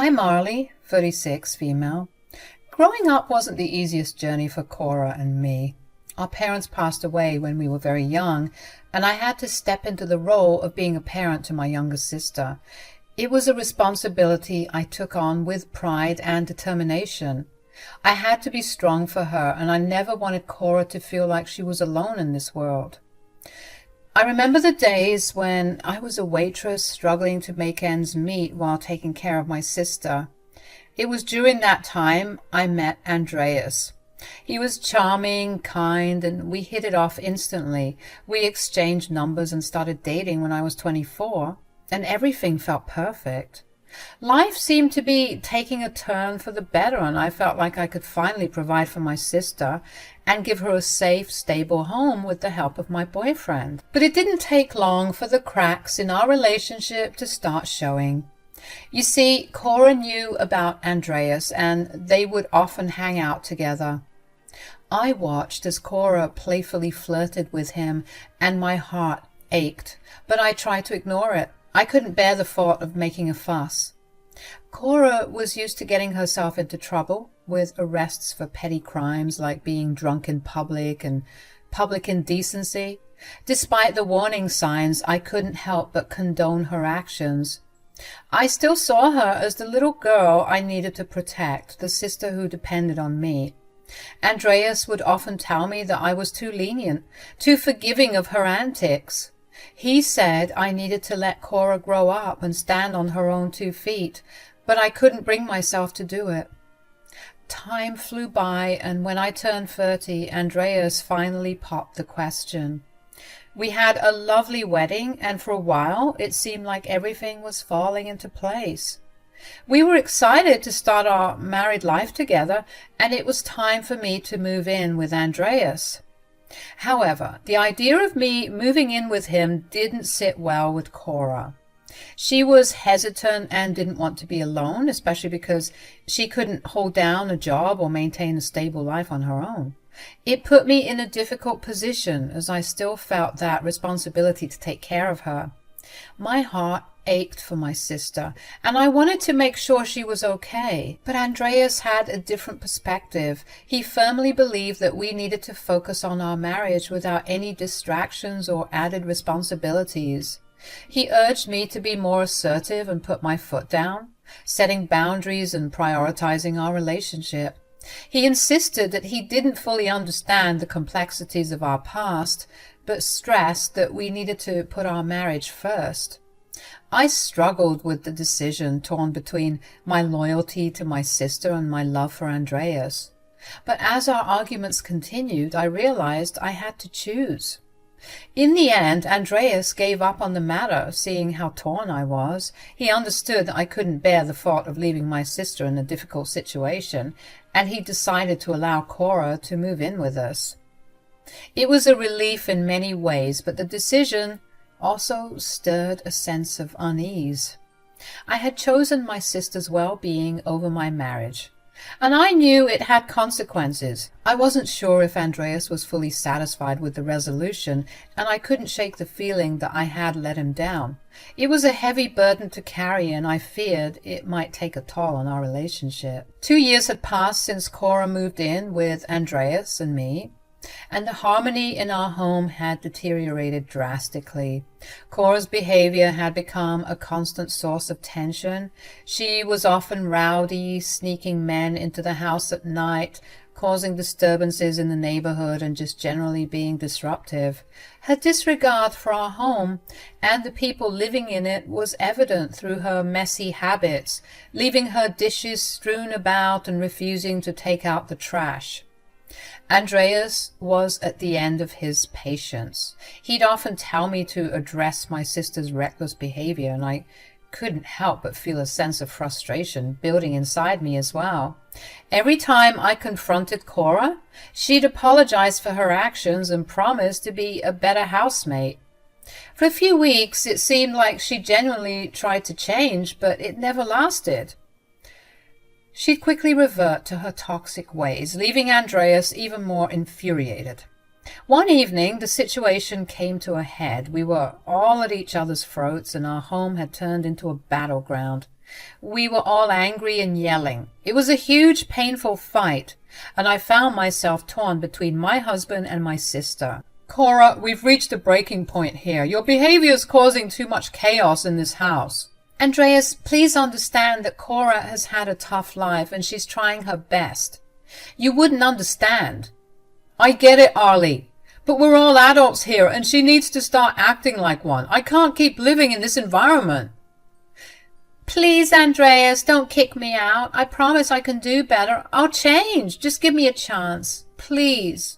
I'm Marley, 36, female. Growing up wasn't the easiest journey for Cora and me. Our parents passed away when we were very young, and I had to step into the role of being a parent to my younger sister. It was a responsibility I took on with pride and determination. I had to be strong for her, and I never wanted Cora to feel like she was alone in this world. I remember the days when I was a waitress struggling to make ends meet while taking care of my sister. It was during that time I met Andreas. He was charming, kind, and we hit it off instantly. We exchanged numbers and started dating when I was 24, and everything felt perfect. Life seemed to be taking a turn for the better, and I felt like I could finally provide for my sister and give her a safe, stable home with the help of my boyfriend. But it didn't take long for the cracks in our relationship to start showing. You see, Cora knew about Andreas, and they would often hang out together. I watched as Cora playfully flirted with him, and my heart ached, but I tried to ignore it. I couldn't bear the thought of making a fuss. Cora was used to getting herself into trouble, with arrests for petty crimes like being drunk in public and public indecency. Despite the warning signs, I couldn't help but condone her actions. I still saw her as the little girl I needed to protect, the sister who depended on me. Andreas would often tell me that I was too lenient, too forgiving of her antics. He said I needed to let Cora grow up and stand on her own 2 feet, but I couldn't bring myself to do it. Time flew by, and when I turned 30, Andreas finally popped the question. We had a lovely wedding, and for a while it seemed like everything was falling into place. We were excited to start our married life together, and it was time for me to move in with Andreas. However, the idea of me moving in with him didn't sit well with Cora. She was hesitant and didn't want to be alone, especially because she couldn't hold down a job or maintain a stable life on her own. It put me in a difficult position, as I still felt that responsibility to take care of her. My heart ached for my sister, and I wanted to make sure she was okay. But Andreas had a different perspective. He firmly believed that we needed to focus on our marriage without any distractions or added responsibilities. He urged me to be more assertive and put my foot down, setting boundaries and prioritizing our relationship. He insisted that he didn't fully understand the complexities of our past, but stressed that we needed to put our marriage first. I struggled with the decision, torn between my loyalty to my sister and my love for Andreas. But as our arguments continued, I realized I had to choose. In the end, Andreas gave up on the matter, seeing how torn I was. He understood that I couldn't bear the thought of leaving my sister in a difficult situation, and he decided to allow Cora to move in with us. It was a relief in many ways, but the decision also stirred a sense of unease. I had chosen my sister's well-being over my marriage, and I knew it had consequences. I wasn't sure if Andreas was fully satisfied with the resolution, and I couldn't shake the feeling that I had let him down. It was a heavy burden to carry, and I feared it might take a toll on our relationship. 2 years had passed since Cora moved in with Andreas and me, and the harmony in our home had deteriorated drastically. Cora's behavior had become a constant source of tension. She was often rowdy, sneaking men into the house at night, causing disturbances in the neighborhood and just generally being disruptive. Her disregard for our home and the people living in it was evident through her messy habits, leaving her dishes strewn about and refusing to take out the trash. Andreas was at the end of his patience. He'd often tell me to address my sister's reckless behavior, and I couldn't help but feel a sense of frustration building inside me as well. Every time I confronted Cora, she'd apologize for her actions and promise to be a better housemate. For a few weeks, it seemed like she genuinely tried to change, but it never lasted. She'd quickly revert to her toxic ways, leaving Andreas even more infuriated. One evening, the situation came to a head. We were all at each other's throats, and our home had turned into a battleground. We were all angry and yelling. It was a huge, painful fight, and I found myself torn between my husband and my sister. Cora, we've reached a breaking point here. Your behavior is causing too much chaos in this house. Andreas, please understand that Cora has had a tough life and she's trying her best. You wouldn't understand. I get it, Arlie, but we're all adults here and she needs to start acting like one. I can't keep living in this environment. Please, Andreas, don't kick me out. I promise I can do better. I'll change. Just give me a chance. Please.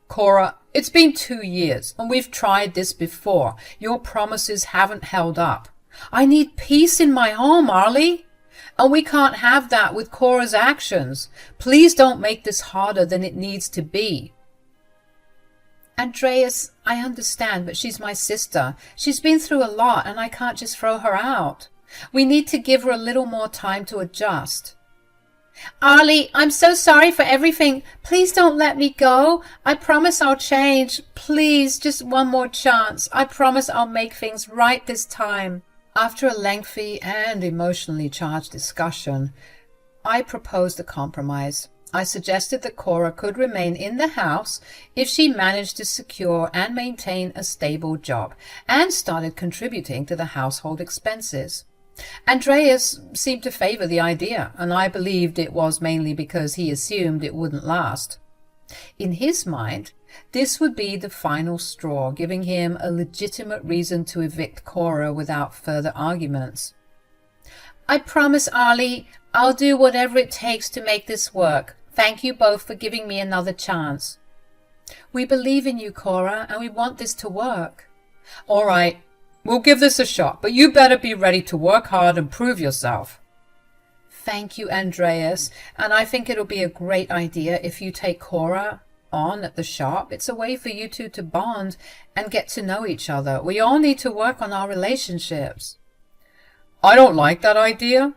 Cora, it's been 2 years and we've tried this before. Your promises haven't held up. I need peace in my home, Arlie. And we can't have that with Cora's actions. Please don't make this harder than it needs to be. Andreas, I understand, but she's my sister. She's been through a lot and I can't just throw her out. We need to give her a little more time to adjust. Arlie, I'm so sorry for everything. Please don't let me go. I promise I'll change. Please, just one more chance. I promise I'll make things right this time. After a lengthy and emotionally charged discussion, I proposed a compromise. I suggested that Cora could remain in the house if she managed to secure and maintain a stable job and started contributing to the household expenses. Andreas seemed to favor the idea, and I believed it was mainly because he assumed it wouldn't last. In his mind, this would be the final straw, giving him a legitimate reason to evict Cora without further arguments. I promise, Arlie, I'll do whatever it takes to make this work. Thank you both for giving me another chance. We believe in you, Cora, and we want this to work. All right, we'll give this a shot, but you better be ready to work hard and prove yourself. Thank you, Andreas, and I think it'll be a great idea if you take Cora on at the shop. It's a way for you two to bond and get to know each other. We all need to work on our relationships. I don't like that idea,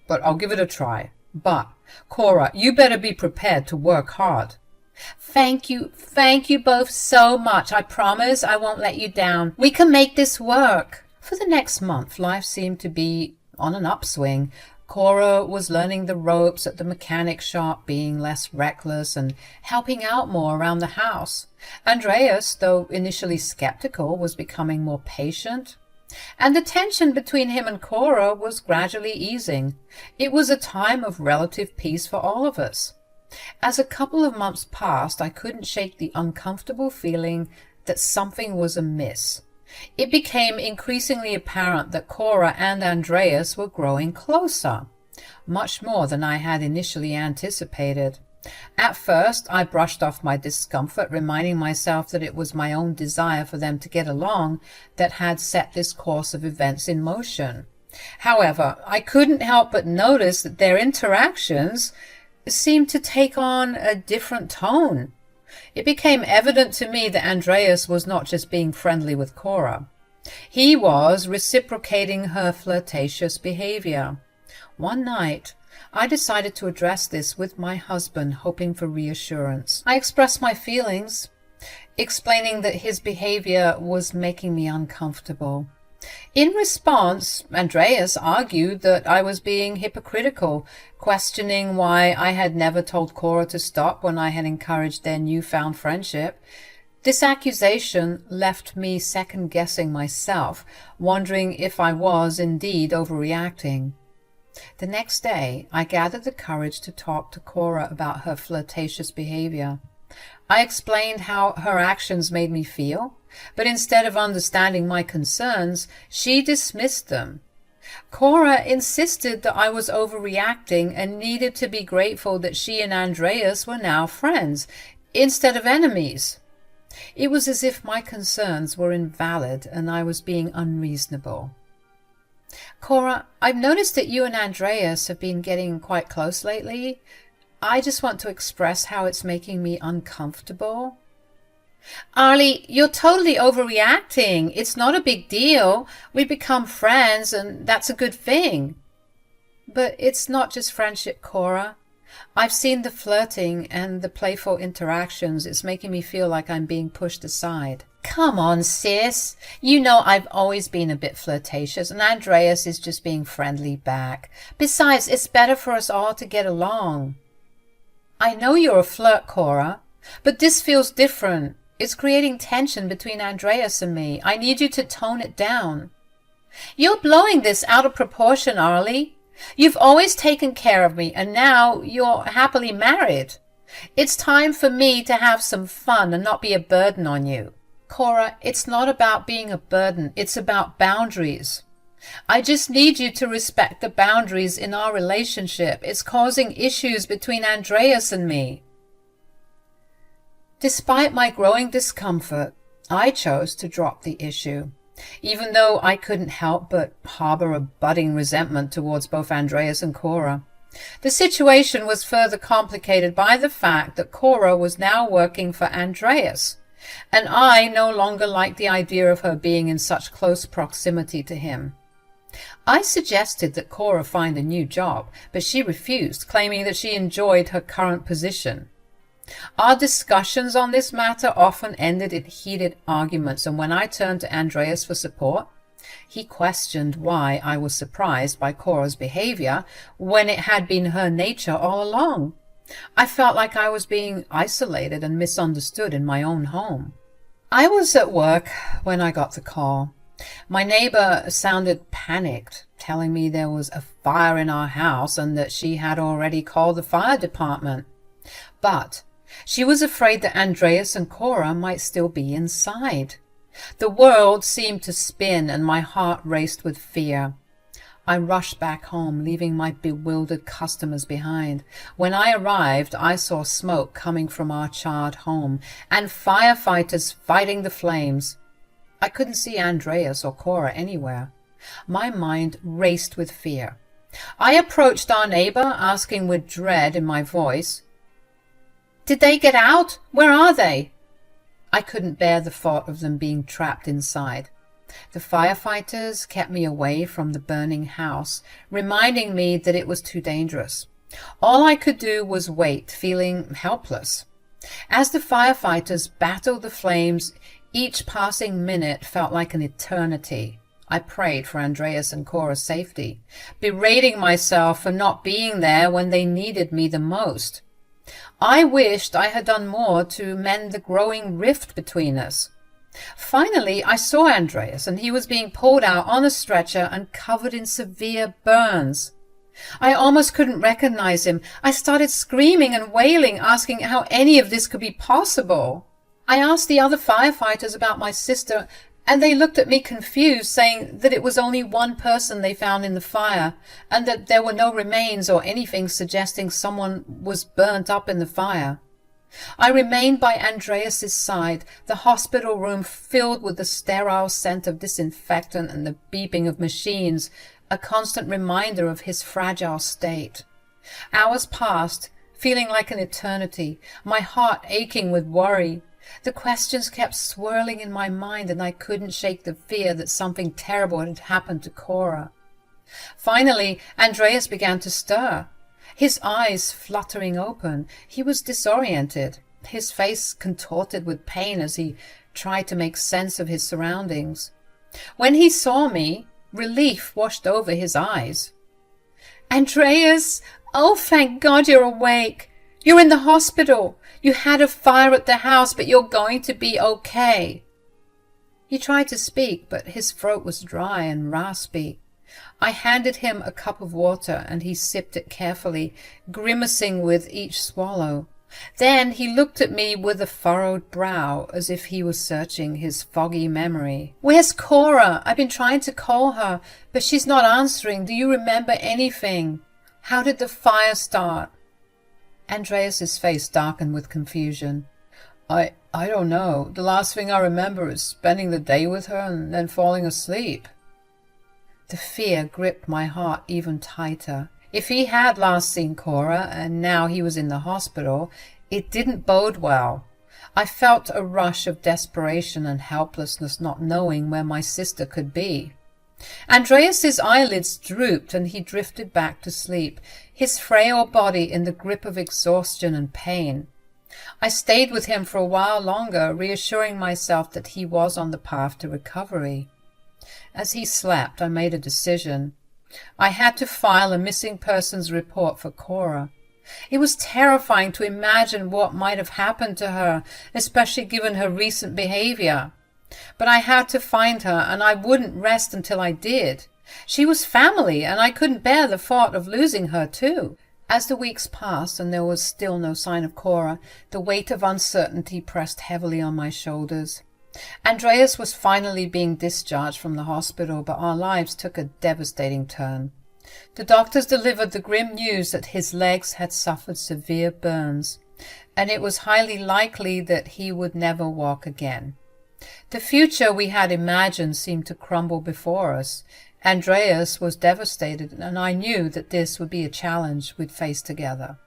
but I'll give it a try. But, Cora, you better be prepared to work hard. Thank you both so much. I promise I won't let you down. We can make this work. For the next month, life seemed to be on an upswing. Cora was learning the ropes at the mechanic shop, being less reckless and helping out more around the house. Andreas, though initially skeptical, was becoming more patient. And the tension between him and Cora was gradually easing. It was a time of relative peace for all of us. As a couple of months passed, I couldn't shake the uncomfortable feeling that something was amiss. It became increasingly apparent that Cora and Andreas were growing closer, much more than I had initially anticipated. At first, I brushed off my discomfort, reminding myself that it was my own desire for them to get along that had set this course of events in motion. However, I couldn't help but notice that their interactions seemed to take on a different tone. It became evident to me that Andreas was not just being friendly with Cora. He was reciprocating her flirtatious behavior. One night, I decided to address this with my husband, hoping for reassurance. I expressed my feelings, explaining that his behavior was making me uncomfortable. In response, Andreas argued that I was being hypocritical, questioning why I had never told Cora to stop when I had encouraged their newfound friendship. This accusation left me second-guessing myself, wondering if I was indeed overreacting. The next day, I gathered the courage to talk to Cora about her flirtatious behavior. I explained how her actions made me feel, but instead of understanding my concerns, she dismissed them. Cora insisted that I was overreacting and needed to be grateful that she and Andreas were now friends, instead of enemies. It was as if my concerns were invalid and I was being unreasonable. Cora, I've noticed that you and Andreas have been getting quite close lately. I just want to express how it's making me uncomfortable. Arlie, you're totally overreacting. It's not a big deal. We become friends, and that's a good thing. But it's not just friendship, Cora. I've seen the flirting and the playful interactions. It's making me feel like I'm being pushed aside. Come on, sis. You know I've always been a bit flirtatious, and Andreas is just being friendly back. Besides, it's better for us all to get along. I know you're a flirt, Cora, but this feels different. It's creating tension between Andreas and me. I need you to tone it down. You're blowing this out of proportion, Arlie. You've always taken care of me, and now you're happily married. It's time for me to have some fun and not be a burden on you. Cora, it's not about being a burden. It's about boundaries. I just need you to respect the boundaries in our relationship. It's causing issues between Andreas and me. Despite my growing discomfort, I chose to drop the issue, even though I couldn't help but harbor a budding resentment towards both Andreas and Cora. The situation was further complicated by the fact that Cora was now working for Andreas, and I no longer liked the idea of her being in such close proximity to him. I suggested that Cora find a new job, but she refused, claiming that she enjoyed her current position. Our discussions on this matter often ended in heated arguments, and when I turned to Andreas for support, he questioned why I was surprised by Cora's behavior when it had been her nature all along. I felt like I was being isolated and misunderstood in my own home. I was at work when I got the call. My neighbor sounded panicked, telling me there was a fire in our house and that she had already called the fire department. But she was afraid that Andreas and Cora might still be inside. The world seemed to spin and my heart raced with fear. I rushed back home, leaving my bewildered customers behind. When I arrived, I saw smoke coming from our charred home and firefighters fighting the flames. I couldn't see Andreas or Cora anywhere. My mind raced with fear. I approached our neighbor, asking with dread in my voice, "Did they get out? Where are they?" I couldn't bear the thought of them being trapped inside. The firefighters kept me away from the burning house, reminding me that it was too dangerous. All I could do was wait, feeling helpless. As the firefighters battled the flames, each passing minute felt like an eternity. I prayed for Andreas and Cora's safety, berating myself for not being there when they needed me the most. I wished I had done more to mend the growing rift between us. Finally, I saw Andreas, and he was being pulled out on a stretcher and covered in severe burns. I almost couldn't recognize him. I started screaming and wailing, asking how any of this could be possible. I asked the other firefighters about my sister, and they looked at me confused, saying that it was only one person they found in the fire, and that there were no remains or anything suggesting someone was burnt up in the fire. I remained by Andreas's side, the hospital room filled with the sterile scent of disinfectant and the beeping of machines, a constant reminder of his fragile state. Hours passed, feeling like an eternity, my heart aching with worry. The questions kept swirling in my mind, and I couldn't shake the fear that something terrible had happened to Cora. Finally, Andreas began to stir. His eyes fluttering open, he was disoriented, his face contorted with pain as he tried to make sense of his surroundings. When he saw me, relief washed over his eyes. "Andreas! Oh, thank God you're awake! You're in the hospital! You had a fire at the house, but you're going to be okay." He tried to speak, but his throat was dry and raspy. I handed him a cup of water, and he sipped it carefully, grimacing with each swallow. Then he looked at me with a furrowed brow, as if he was searching his foggy memory. "Where's Cora? I've been trying to call her, but she's not answering. Do you remember anything? How did the fire start?" Andreas's face darkened with confusion. I don't know. The last thing I remember is spending the day with her and then falling asleep." The fear gripped my heart even tighter. If he had last seen Cora, and now he was in the hospital, it didn't bode well. I felt a rush of desperation and helplessness, not knowing where my sister could be. Andreas's eyelids drooped, and he drifted back to sleep, his frail body in the grip of exhaustion and pain. I stayed with him for a while longer, reassuring myself that he was on the path to recovery. As he slept, I made a decision. I had to file a missing persons report for Cora. It was terrifying to imagine what might have happened to her, especially given her recent behavior. But I had to find her, and I wouldn't rest until I did. She was family, and I couldn't bear the thought of losing her too. As the weeks passed and there was still no sign of Cora, the weight of uncertainty pressed heavily on my shoulders. Andreas was finally being discharged from the hospital, but our lives took a devastating turn. The doctors delivered the grim news that his legs had suffered severe burns, and it was highly likely that he would never walk again. The future we had imagined seemed to crumble before us. Andreas was devastated, and I knew that this would be a challenge we'd face together.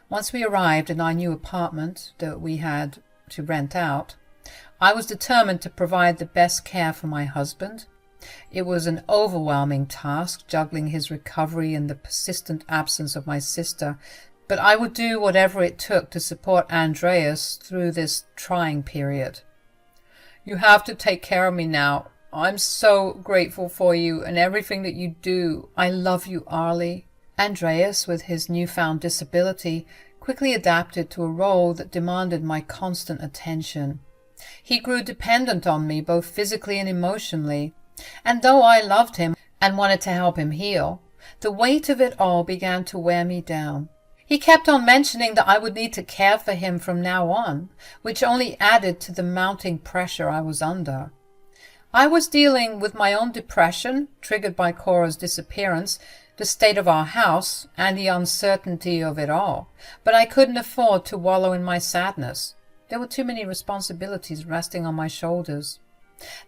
Once we arrived in our new apartment that we had to rent out, I was determined to provide the best care for my husband. It was an overwhelming task, juggling his recovery and the persistent absence of my sister, but I would do whatever it took to support Andreas through this trying period. "You have to take care of me now. I'm so grateful for you and everything that you do. I love you, Arlie." Andreas, with his newfound disability, quickly adapted to a role that demanded my constant attention. He grew dependent on me, both physically and emotionally, and though I loved him and wanted to help him heal, the weight of it all began to wear me down. He kept on mentioning that I would need to care for him from now on, which only added to the mounting pressure I was under. I was dealing with my own depression, triggered by Cora's disappearance, the state of our house, and the uncertainty of it all, but I couldn't afford to wallow in my sadness. There were too many responsibilities resting on my shoulders.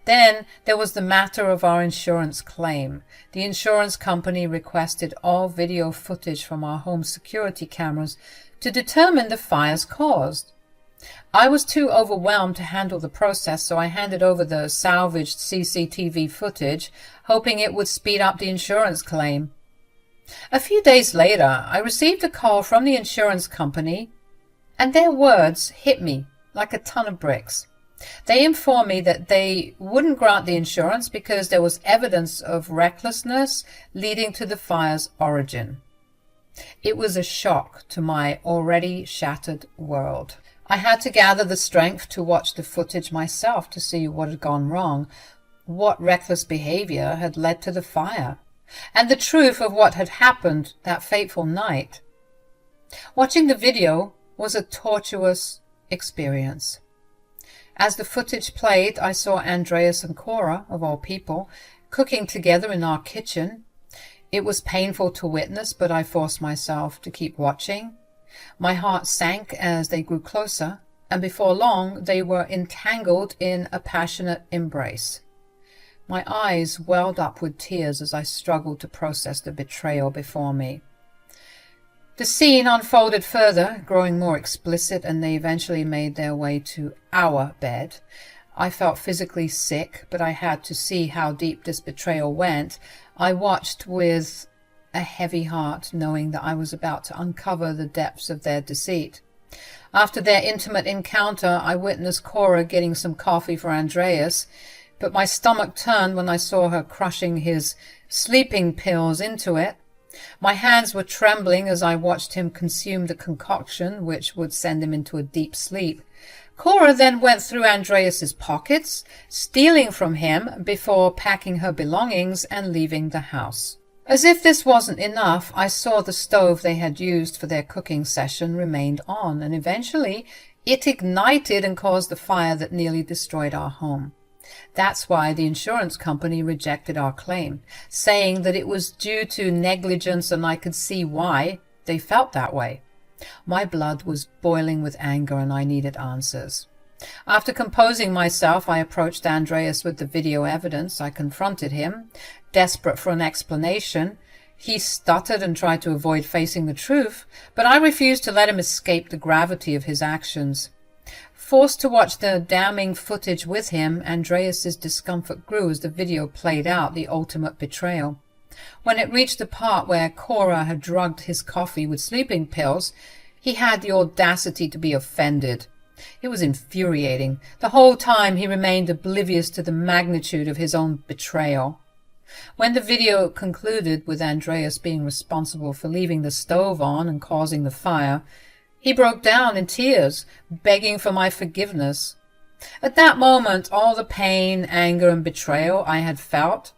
Then there was the matter of our insurance claim. The insurance company requested all video footage from our home security cameras to determine the fire's cause. I was too overwhelmed to handle the process, so I handed over the salvaged CCTV footage, hoping it would speed up the insurance claim. A few days later, I received a call from the insurance company, and their words hit me like a ton of bricks. They informed me that they wouldn't grant the insurance because there was evidence of recklessness leading to the fire's origin. It was a shock to my already shattered world. I had to gather the strength to watch the footage myself to see what had gone wrong, what reckless behavior had led to the fire, and the truth of what had happened that fateful night. Watching the video was a tortuous experience. As the footage played, I saw Andreas and Cora, of all people, cooking together in our kitchen. It was painful to witness, but I forced myself to keep watching. My heart sank as they grew closer, and before long they were entangled in a passionate embrace. My eyes welled up with tears as I struggled to process the betrayal before me. The scene unfolded further, growing more explicit, and they eventually made their way to our bed. I felt physically sick, but I had to see how deep this betrayal went. I watched with a heavy heart, knowing that I was about to uncover the depths of their deceit. After their intimate encounter, I witnessed Cora getting some coffee for Andreas, but my stomach turned when I saw her crushing his sleeping pills into it. My hands were trembling as I watched him consume the concoction, which would send him into a deep sleep. Cora then went through Andreas's pockets, stealing from him before packing her belongings and leaving the house. As if this wasn't enough, I saw the stove they had used for their cooking session remained on, and eventually it ignited and caused the fire that nearly destroyed our home. That's why the insurance company rejected our claim, saying that it was due to negligence, and I could see why they felt that way. My blood was boiling with anger, and I needed answers. After composing myself, I approached Andreas with the video evidence. I confronted him, desperate for an explanation. He stuttered and tried to avoid facing the truth, but I refused to let him escape the gravity of his actions. Forced to watch the damning footage with him, Andreas's discomfort grew as the video played out the ultimate betrayal. When it reached the part where Cora had drugged his coffee with sleeping pills, He had the audacity to be offended. It was infuriating. The whole time he remained oblivious to the magnitude of his own betrayal. When the video concluded with Andreas being responsible for leaving the stove on and causing the fire, he broke down in tears, begging for my forgiveness. At that moment, all the pain, anger, and betrayal I had felt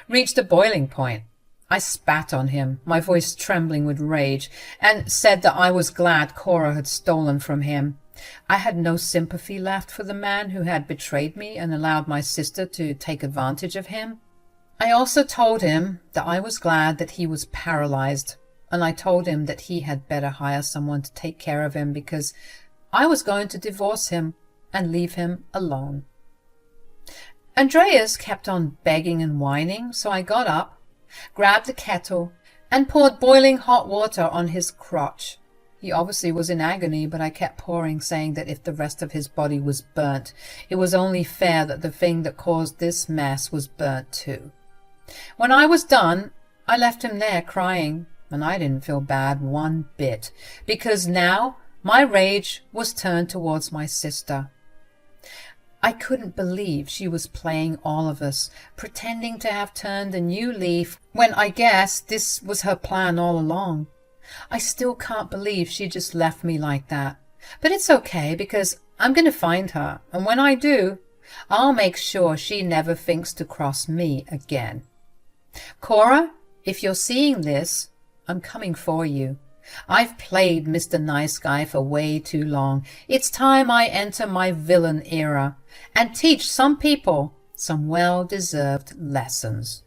reached a boiling point. I spat on him, my voice trembling with rage, and said that I was glad Cora had stolen from him. I had no sympathy left for the man who had betrayed me and allowed my sister to take advantage of him. I also told him that I was glad that he was paralyzed, and I told him that he had better hire someone to take care of him because I was going to divorce him and leave him alone. Andreas kept on begging and whining, so I got up, grabbed the kettle, and poured boiling hot water on his crotch. He obviously was in agony, but I kept pouring, saying that if the rest of his body was burnt, it was only fair that the thing that caused this mess was burnt too. When I was done, I left him there crying, and I didn't feel bad one bit, because now my rage was turned towards my sister. I couldn't believe she was playing all of us, pretending to have turned a new leaf when I guess this was her plan all along. I still can't believe she just left me like that. But it's okay because I'm going to find her, and when I do, I'll make sure she never thinks to cross me again. Cora, if you're seeing this, I'm coming for you. I've played Mr. Nice Guy for way too long. It's time I enter my villain era and teach some people some well-deserved lessons.